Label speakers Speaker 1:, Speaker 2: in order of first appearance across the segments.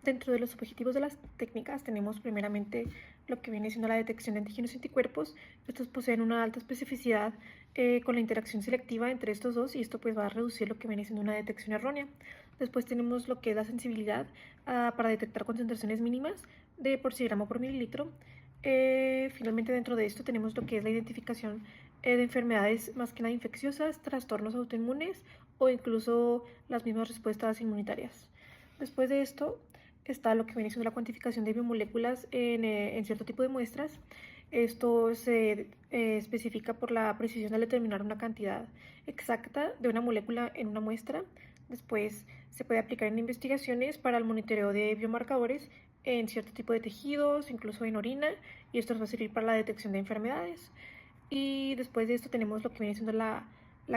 Speaker 1: Dentro de los objetivos de las técnicas tenemos primeramente lo que viene siendo la detección de antígenos y anticuerpos. Estos poseen una alta especificidad con la interacción selectiva entre estos dos y esto pues va a reducir lo que viene siendo una detección errónea. Después tenemos lo que es la sensibilidad para detectar concentraciones mínimas de por gramo por mililitro. Finalmente dentro de esto tenemos lo que es la identificación de enfermedades más que nada infecciosas, trastornos autoinmunes o incluso las mismas respuestas inmunitarias. Después de esto está lo que viene siendo la cuantificación de biomoléculas en cierto tipo de muestras. Esto se especifica por la precisión de determinar una cantidad exacta de una molécula en una muestra. Después se puede aplicar en investigaciones para el monitoreo de biomarcadores en cierto tipo de tejidos, incluso en orina, y esto nos va a servir para la detección de enfermedades. Y después de esto tenemos lo que viene siendo la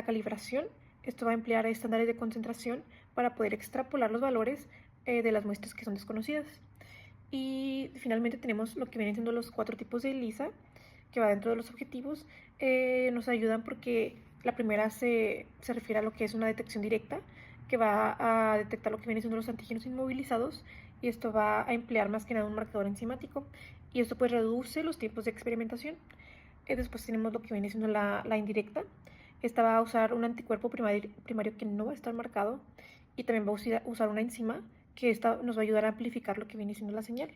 Speaker 1: calibración. Esto va a emplear estándares de concentración para poder extrapolar los valores de las muestras que son desconocidas. Y finalmente tenemos lo que vienen siendo los 4 tipos de ELISA, que va dentro de los objetivos. Nos ayudan porque la primera se refiere a lo que es una detección directa, que va a detectar lo que vienen siendo los antígenos inmovilizados, y esto va a emplear más que nada un marcador enzimático, y esto pues reduce los tiempos de experimentación. Después tenemos lo que viene siendo la indirecta. Esta va a usar un anticuerpo primario que no va a estar marcado y también va a usar una enzima que esta nos va a ayudar a amplificar lo que viene siendo la señal.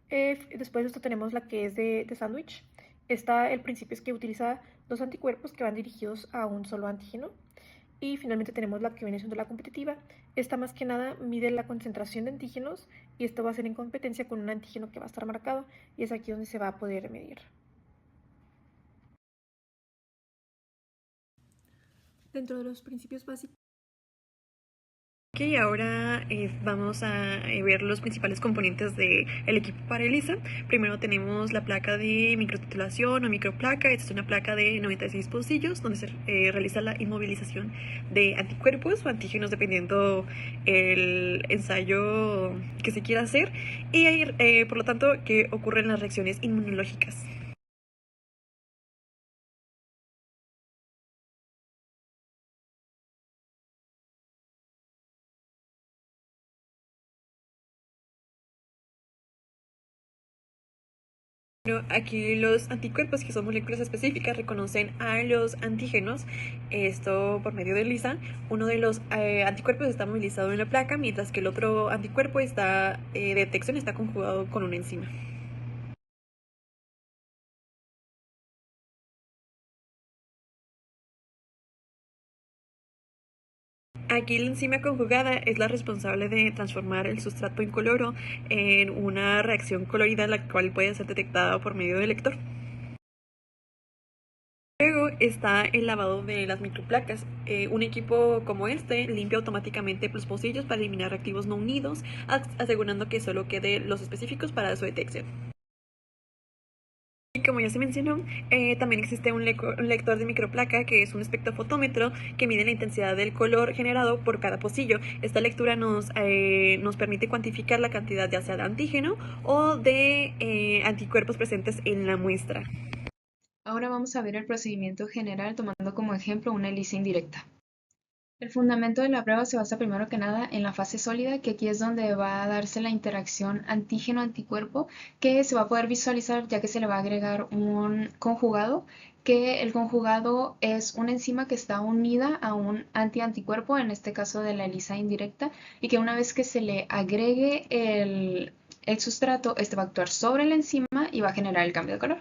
Speaker 1: Después de esto tenemos la que es de sándwich. El principio es que utiliza dos anticuerpos que van dirigidos a un solo antígeno. Y finalmente tenemos la que viene siendo la competitiva. Esta más que nada mide la concentración de antígenos y esto va a ser en competencia con un antígeno que va a estar marcado y es aquí donde se va a poder medir. Dentro de los principios básicos.
Speaker 2: Ok, ahora vamos a ver los principales componentes del equipo para ELISA. Primero tenemos la placa de microtitulación o microplaca. Esta es una placa de 96 pocillos donde se realiza la inmovilización de anticuerpos o antígenos dependiendo el ensayo que se quiera hacer y por lo tanto que ocurren las reacciones inmunológicas. Bueno, aquí los anticuerpos, que son moléculas específicas, reconocen a los antígenos, esto por medio de ELISA. Uno de los anticuerpos está movilizado en la placa, mientras que el otro anticuerpo de detección está conjugado con una enzima. Aquí la enzima conjugada es la responsable de transformar el sustrato incoloro en una reacción colorida, la cual puede ser detectada por medio del lector. Luego está el lavado de las microplacas. Un equipo como este limpia automáticamente los pocillos para eliminar reactivos no unidos, asegurando que solo quede los específicos para su detección. Y como ya se mencionó, también existe un lector de microplaca que es un espectrofotómetro que mide la intensidad del color generado por cada pocillo. Esta lectura nos permite cuantificar la cantidad ya sea de antígeno o de anticuerpos presentes en la muestra.
Speaker 3: Ahora vamos a ver el procedimiento general tomando como ejemplo una ELISA indirecta. El fundamento de la prueba se basa primero que nada en la fase sólida, que aquí es donde va a darse la interacción antígeno-anticuerpo, que se va a poder visualizar ya que se le va a agregar un conjugado, que el conjugado es una enzima que está unida a un antianticuerpo, en este caso de la ELISA indirecta, y que una vez que se le agregue el sustrato, este va a actuar sobre la enzima y va a generar el cambio de color.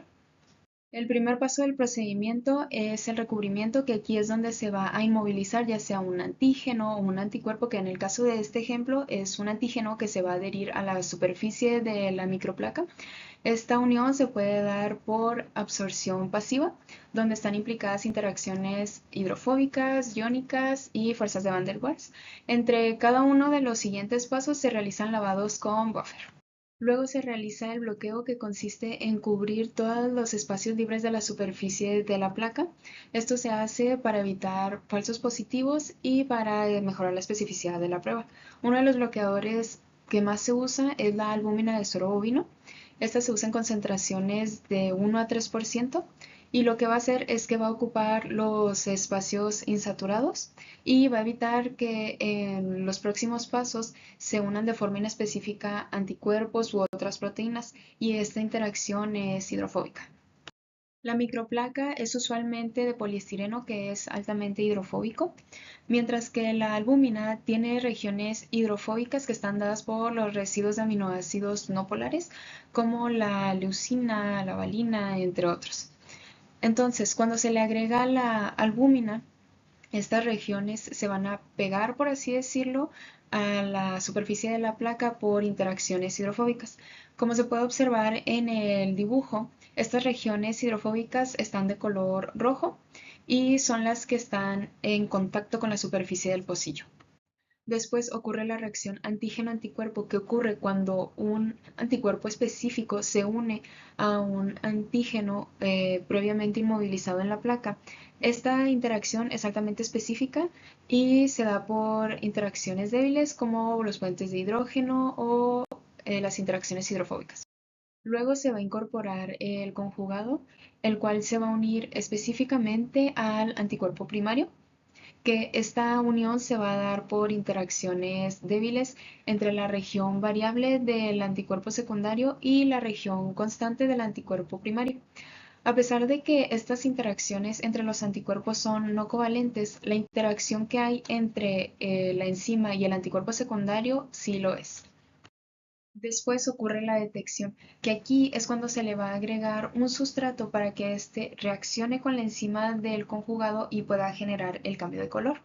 Speaker 3: El primer paso del procedimiento es el recubrimiento, que aquí es donde se va a inmovilizar ya sea un antígeno o un anticuerpo, que en el caso de este ejemplo es un antígeno que se va a adherir a la superficie de la microplaca. Esta unión se puede dar por absorción pasiva, donde están implicadas interacciones hidrofóbicas, iónicas y fuerzas de Van der Waals. Entre cada uno de los siguientes pasos se realizan lavados con buffer. Luego se realiza el bloqueo, que consiste en cubrir todos los espacios libres de la superficie de la placa. Esto se hace para evitar falsos positivos y para mejorar la especificidad de la prueba. Uno de los bloqueadores que más se usa es la albúmina de suero bovino. Esta se usa en concentraciones de 1 a 3%. y lo que va a hacer es que va a ocupar los espacios insaturados y va a evitar que en los próximos pasos se unan de forma inespecífica anticuerpos u otras proteínas y esta interacción es hidrofóbica. La microplaca es usualmente de poliestireno que es altamente hidrofóbico, mientras que la albúmina tiene regiones hidrofóbicas que están dadas por los residuos de aminoácidos no polares, como la leucina, la valina, entre otros. Entonces, cuando se le agrega la albúmina, estas regiones se van a pegar, por así decirlo, a la superficie de la placa por interacciones hidrofóbicas. Como se puede observar en el dibujo, estas regiones hidrofóbicas están de color rojo y son las que están en contacto con la superficie del pocillo. Después ocurre la reacción antígeno-anticuerpo, que ocurre cuando un anticuerpo específico se une a un antígeno previamente inmovilizado en la placa. Esta interacción es altamente específica y se da por interacciones débiles como los puentes de hidrógeno o las interacciones hidrofóbicas. Luego se va a incorporar el conjugado, el cual se va a unir específicamente al anticuerpo primario, que esta unión se va a dar por interacciones débiles entre la región variable del anticuerpo secundario y la región constante del anticuerpo primario. A pesar de que estas interacciones entre los anticuerpos son no covalentes, la interacción que hay entre la enzima y el anticuerpo secundario sí lo es. Después ocurre la detección, que aquí es cuando se le va a agregar un sustrato para que éste reaccione con la enzima del conjugado y pueda generar el cambio de color.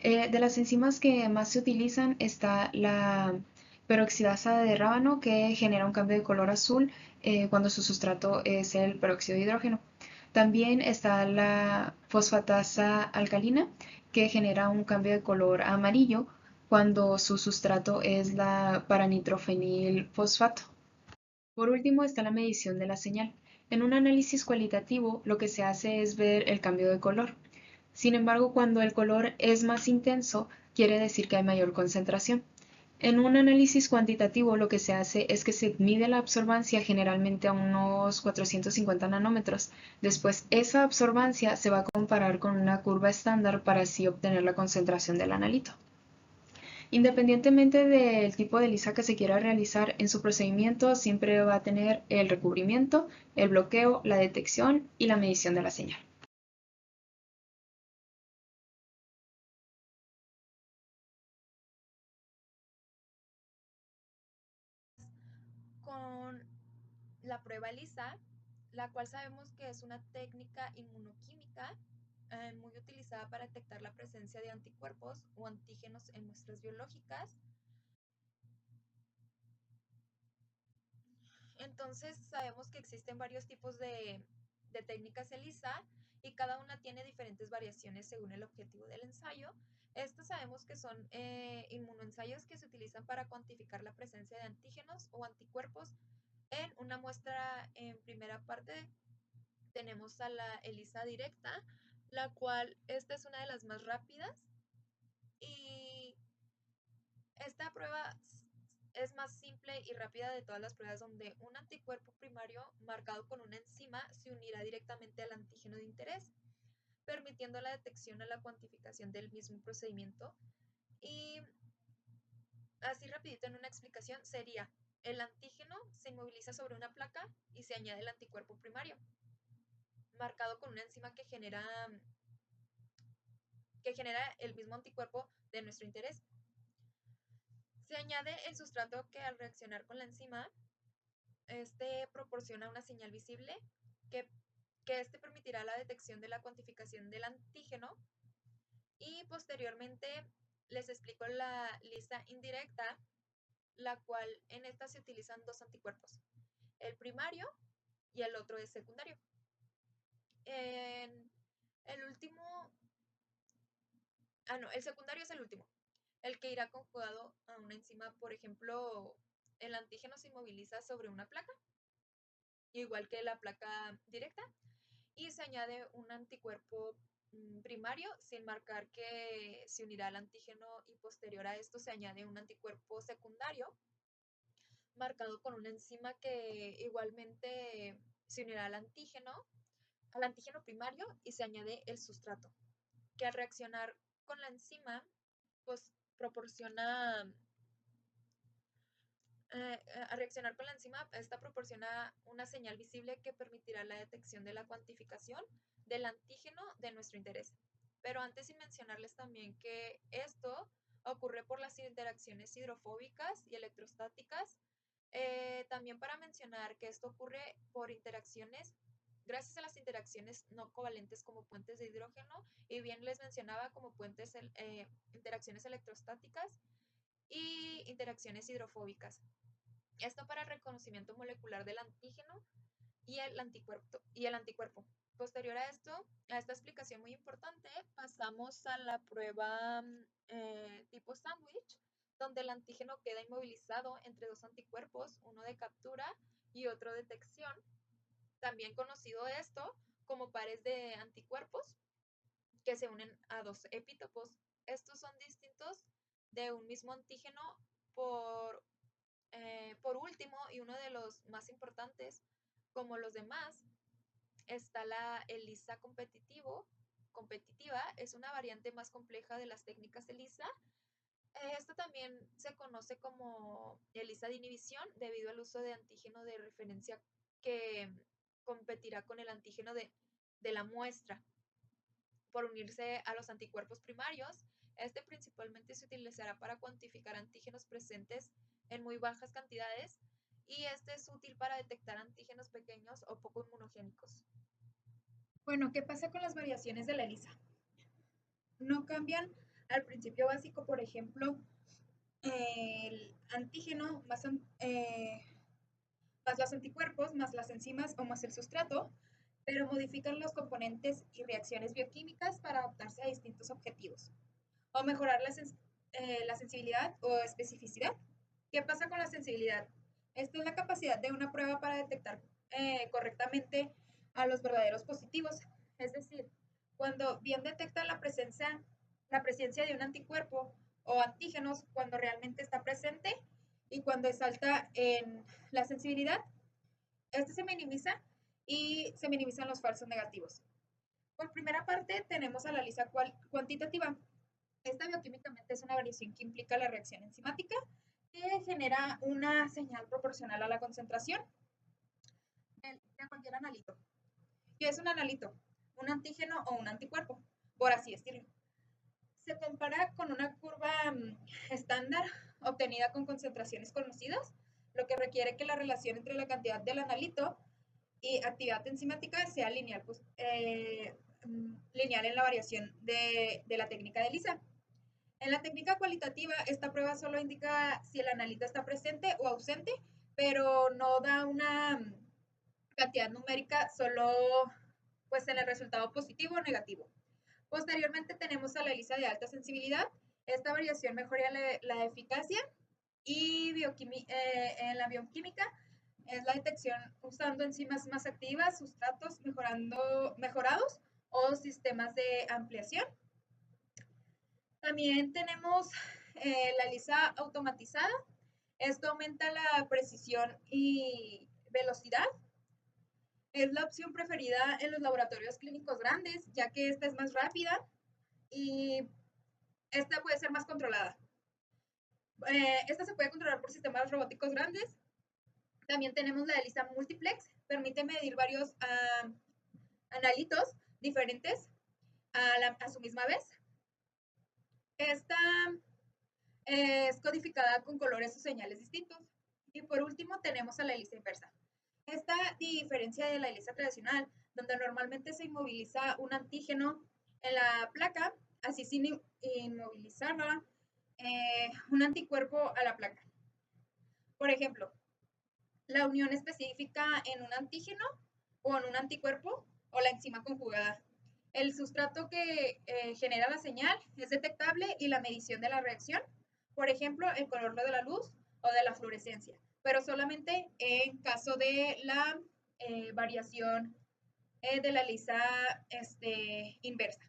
Speaker 3: De las enzimas que más se utilizan está la peroxidasa de rábano, que genera un cambio de color azul cuando su sustrato es el peróxido de hidrógeno. También está la fosfatasa alcalina, que genera un cambio de color amarillo cuando su sustrato es la paranitrofenilfosfato. Por último está la medición de la señal. En un análisis cualitativo, lo que se hace es ver el cambio de color. Sin embargo, cuando el color es más intenso, quiere decir que hay mayor concentración. En un análisis cuantitativo, lo que se hace es que se mide la absorbancia generalmente a unos 450 nanómetros. Después, esa absorbancia se va a comparar con una curva estándar para así obtener la concentración del analito. Independientemente del tipo de lisa que se quiera realizar, en su procedimiento siempre va a tener el recubrimiento, el bloqueo, la detección y la medición de la señal.
Speaker 4: Con la prueba LISA, la cual sabemos que es una técnica inmunoquímica muy utilizada para detectar la presencia de anticuerpos o antígenos en muestras biológicas. Entonces sabemos que existen varios tipos de técnicas ELISA y cada una tiene diferentes variaciones según el objetivo del ensayo. Estos sabemos que son inmunoensayos que se utilizan para cuantificar la presencia de antígenos o anticuerpos en una muestra. En primera parte tenemos a la ELISA directa, la cual esta es una de las más rápidas y esta prueba es más simple y rápida de todas las pruebas, donde un anticuerpo primario marcado con una enzima se unirá directamente al antígeno de interés, permitiendo la detección o la cuantificación del mismo procedimiento. Y así rapidito en una explicación sería: el antígeno se inmoviliza sobre una placa y se añade el anticuerpo primario, marcado con una enzima que genera el mismo anticuerpo de nuestro interés. Se añade el sustrato que, al reaccionar con la enzima, proporciona una señal visible que, que permitirá la detección de la cuantificación del antígeno. Y posteriormente les explico la lista indirecta, la cual en esta se utilizan dos anticuerpos, el primario y el otro es secundario. En el último, no, el secundario es el último, el que irá conjugado a una enzima. Por ejemplo, el antígeno se inmoviliza sobre una placa, igual que la placa directa, y se añade un anticuerpo primario sin marcar que se unirá al antígeno, y posterior a esto se añade un anticuerpo secundario marcado con una enzima que igualmente se unirá al antígeno, al antígeno primario y se añade el sustrato, que al reaccionar con la enzima, pues proporciona, al reaccionar con la enzima, esta proporciona una señal visible que permitirá la detección de la cuantificación del antígeno de nuestro interés. Pero antes sin mencionarles también que esto ocurre por las interacciones hidrofóbicas y electrostáticas. También para mencionar que esto ocurre por interacciones, gracias a las interacciones no covalentes como puentes de hidrógeno, y bien les mencionaba como puentes, interacciones electrostáticas y interacciones hidrofóbicas. Esto para el reconocimiento molecular del antígeno y el anticuerpo. Posterior a esto, a esta explicación muy importante, pasamos a la prueba tipo sándwich, donde el antígeno queda inmovilizado entre dos anticuerpos, uno de captura y otro de detección, también conocido esto como pares de anticuerpos que se unen a dos epítopos. Estos son distintos de un mismo antígeno por por último, y uno de los más importantes, como los demás, está la ELISA competitiva, es una variante más compleja de las técnicas ELISA. Esto también se conoce como ELISA de inhibición debido al uso de antígeno de referencia que competirá con el antígeno de la muestra por unirse a los anticuerpos primarios. Este principalmente se utilizará para cuantificar antígenos presentes en muy bajas cantidades y este es útil para detectar antígenos pequeños o poco inmunogénicos.
Speaker 5: Bueno, ¿qué pasa con las variaciones de la ELISA? No cambian al principio básico, por ejemplo, el antígeno más los anticuerpos, más las enzimas o más el sustrato, pero modifican los componentes y reacciones bioquímicas para adaptarse a distintos objetivos o mejorar la sensibilidad o especificidad. ¿Qué pasa con la sensibilidad? Esta es la capacidad de una prueba para detectar correctamente a los verdaderos positivos. Es decir, cuando bien detecta la presencia de un anticuerpo o antígenos cuando realmente está presente y cuando es alta en la sensibilidad, este se minimiza y se minimizan los falsos negativos. Por primera parte tenemos a la ELISA cuantitativa. Esta bioquímicamente es una variación que implica la reacción enzimática que genera una señal proporcional a la concentración de cualquier analito. ¿Qué es un analito? Un antígeno o un anticuerpo, por así decirlo. Se compara con una curva estándar obtenida con concentraciones conocidas, lo que requiere que la relación entre la cantidad del analito y actividad enzimática sea lineal, lineal en la variación de la técnica de ELISA. En la técnica cualitativa, esta prueba solo indica si el analito está presente o ausente, pero no da una cantidad numérica solo pues en el resultado positivo o negativo. Posteriormente tenemos a la ELISA de alta sensibilidad. Esta variación mejora la eficacia y en la bioquímica es la detección usando enzimas más activas, sustratos mejorados o sistemas de ampliación. También tenemos la ELISA automatizada. Esto aumenta la precisión y velocidad. Es la opción preferida en los laboratorios clínicos grandes, ya que esta es más rápida y esta puede ser más controlada. Esta se puede controlar por sistemas robóticos grandes. También tenemos la ELISA multiplex, permite medir varios analitos diferentes a su misma vez. Esta es codificada con colores o señales distintos. Y por último tenemos a la ELISA inversa. Esta diferencia de la ELISA tradicional, donde normalmente se inmoviliza un antígeno en la placa, así sin inmovilizarla un anticuerpo a la placa. Por ejemplo, la unión específica en un antígeno o en un anticuerpo o la enzima conjugada. El sustrato que genera la señal es detectable y la medición de la reacción, por ejemplo, el color de la luz o de la fluorescencia, pero solamente en caso de la variación de la ELISA inversa.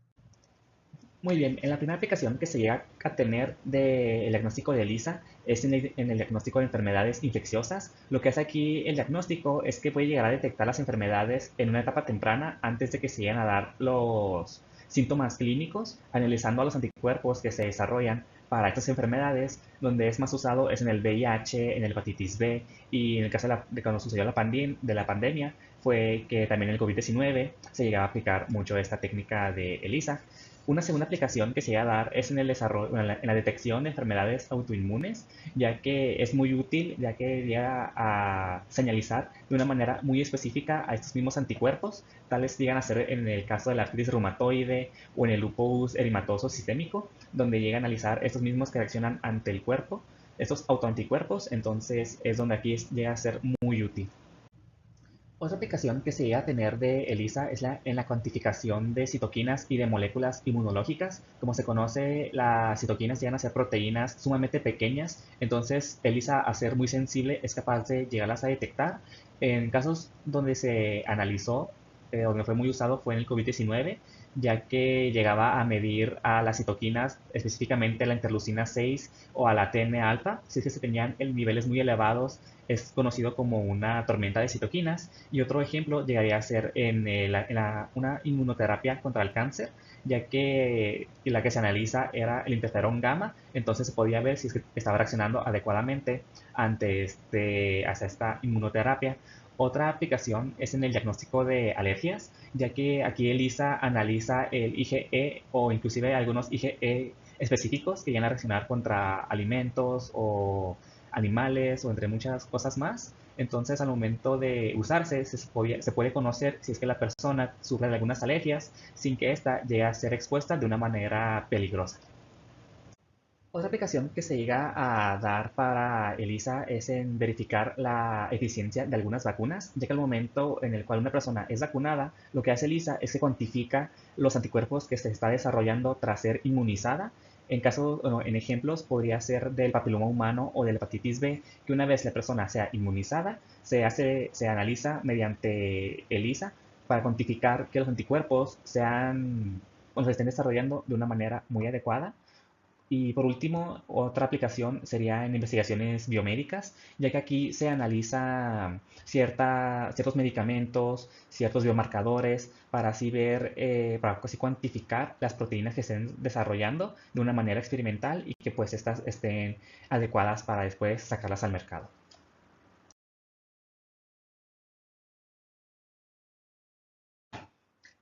Speaker 6: Muy bien, en la primera aplicación que se llega a tener del diagnóstico de ELISA es en el diagnóstico de enfermedades infecciosas. Lo que hace aquí el diagnóstico es que puede llegar a detectar las enfermedades en una etapa temprana antes de que se lleguen a dar los síntomas clínicos, analizando a los anticuerpos que se desarrollan para estas enfermedades. Donde es más usado es en el VIH, en el hepatitis B y en el caso de cuando sucedió de la pandemia fue que también en el COVID-19 se llegaba a aplicar mucho esta técnica de ELISA. Una segunda aplicación que se llega a dar es en el desarrollo, en la detección de enfermedades autoinmunes, ya que es muy útil, ya que llega a señalizar de una manera muy específica a estos mismos anticuerpos, tales llegan a ser en el caso de la artritis reumatoide o en el lupus eritematoso sistémico, donde llega a analizar estos mismos que reaccionan ante el cuerpo, estos autoanticuerpos, entonces es donde aquí llega a ser muy útil. Otra aplicación que se llega a tener de ELISA es en la cuantificación de citoquinas y de moléculas inmunológicas. Como se conoce, las citoquinas llegan a ser proteínas sumamente pequeñas, entonces ELISA, a ser muy sensible, es capaz de llegarlas a detectar. En casos donde se analizó, donde fue muy usado, fue en el COVID-19, ya que llegaba a medir a las citoquinas, específicamente la interleucina 6 o a la TN alfa, si es que se tenían en niveles muy elevados, es conocido como una tormenta de citoquinas. Y otro ejemplo llegaría a ser una inmunoterapia contra el cáncer, ya que la que se analiza era el interferón gamma, entonces se podía ver si es que estaba reaccionando adecuadamente hacia esta inmunoterapia. Otra aplicación es en el diagnóstico de alergias, ya que aquí ELISA analiza el IgE o inclusive algunos IgE específicos que llegan a reaccionar contra alimentos o animales o entre muchas cosas más. Entonces, al momento de usarse, se puede conocer si es que la persona sufre de algunas alergias sin que ésta llegue a ser expuesta de una manera peligrosa. Otra aplicación que se llega a dar para ELISA es en verificar la eficiencia de algunas vacunas, ya que al momento en el cual una persona es vacunada, lo que hace ELISA es que cuantifica los anticuerpos que se está desarrollando tras ser inmunizada. En ejemplos, podría ser del papiloma humano o de la hepatitis B, que una vez la persona sea inmunizada, se analiza mediante ELISA para cuantificar que los anticuerpos se estén desarrollando de una manera muy adecuada. Y por último, otra aplicación sería en investigaciones biomédicas, ya que aquí se analiza ciertos medicamentos, ciertos biomarcadores, para así ver, para así cuantificar las proteínas que estén desarrollando de una manera experimental y que pues estas estén adecuadas para después sacarlas al mercado.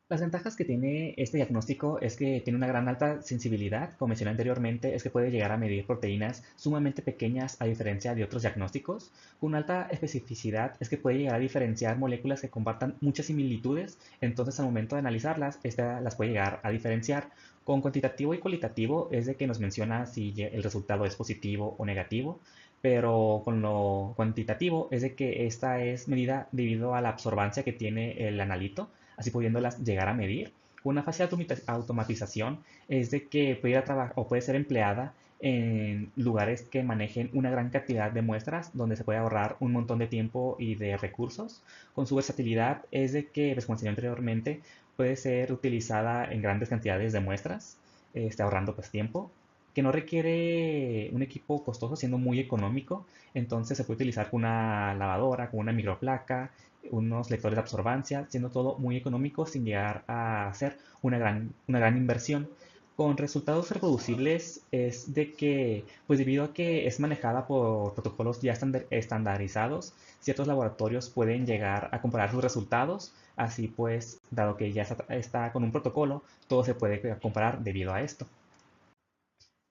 Speaker 6: Las ventajas que tiene este diagnóstico es que tiene una gran alta sensibilidad, como mencioné anteriormente, es que puede llegar a medir proteínas sumamente pequeñas a diferencia de otros diagnósticos. Con una alta especificidad es que puede llegar a diferenciar moléculas que compartan muchas similitudes, entonces al momento de analizarlas, esta las puede llegar a diferenciar. Con cuantitativo y cualitativo es de que nos menciona si el resultado es positivo o negativo, pero con lo cuantitativo es de que esta es medida debido a la absorbancia que tiene el analito, así pudiéndolas llegar a medir. Una fácil automatización es de que puede ir a trabajar o puede ser empleada en lugares que manejen una gran cantidad de muestras, donde se puede ahorrar un montón de tiempo y de recursos. Con su versatilidad es de que, pues, como mencioné anteriormente, puede ser utilizada en grandes cantidades de muestras, ahorrando pues tiempo, que no requiere un equipo costoso, siendo muy económico. Entonces se puede utilizar con una lavadora, con una microplaca, unos lectores de absorbancia, siendo todo muy económico sin llegar a ser una gran inversión. Con resultados reproducibles es de que, pues debido a que es manejada por protocolos ya estandarizados, ciertos laboratorios pueden llegar a comparar sus resultados. Así pues, dado que ya está con un protocolo, todo se puede comparar debido a esto.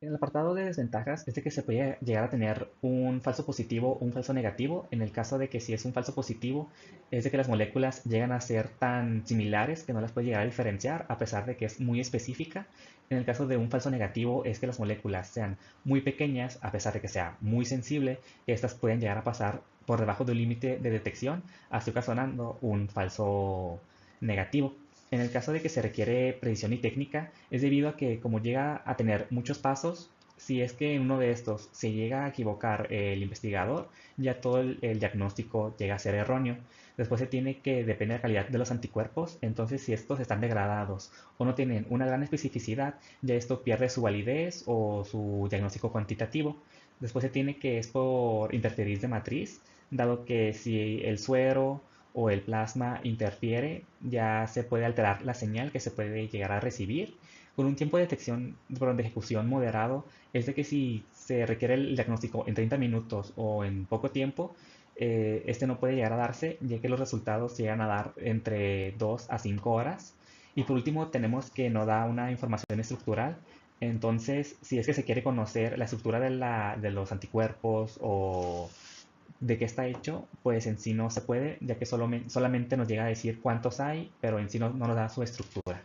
Speaker 6: En el apartado de desventajas es de que se puede llegar a tener un falso positivo o un falso negativo. En el caso de que si es un falso positivo, es de que las moléculas llegan a ser tan similares que no las puede llegar a diferenciar a pesar de que es muy específica. En el caso de un falso negativo es que las moléculas sean muy pequeñas a pesar de que sea muy sensible, que estas pueden llegar a pasar por debajo de un límite de detección, así ocasionando un falso negativo. En el caso de que se requiere precisión y técnica, es debido a que como llega a tener muchos pasos, si es que en uno de estos se llega a equivocar el investigador, ya todo el diagnóstico llega a ser erróneo. Después se tiene que, depende de la calidad de los anticuerpos, entonces si estos están degradados o no tienen una gran especificidad, ya esto pierde su validez o su diagnóstico cuantitativo. Después se tiene que es por interferir de matriz, dado que si el suero o el plasma interfiere, ya se puede alterar la señal que se puede llegar a recibir. Con un tiempo de detección, perdón, de ejecución moderado, es de que si se requiere el diagnóstico en 30 minutos o en poco tiempo, este no puede llegar a darse, ya que los resultados llegan a dar entre 2 a 5 horas. Y por último, tenemos que no da una información estructural. Entonces, si es que se quiere conocer la estructura de los anticuerpos o de qué está hecho, pues en sí no se puede, ya que solamente nos llega a decir cuántos hay, pero en sí no nos da su estructura.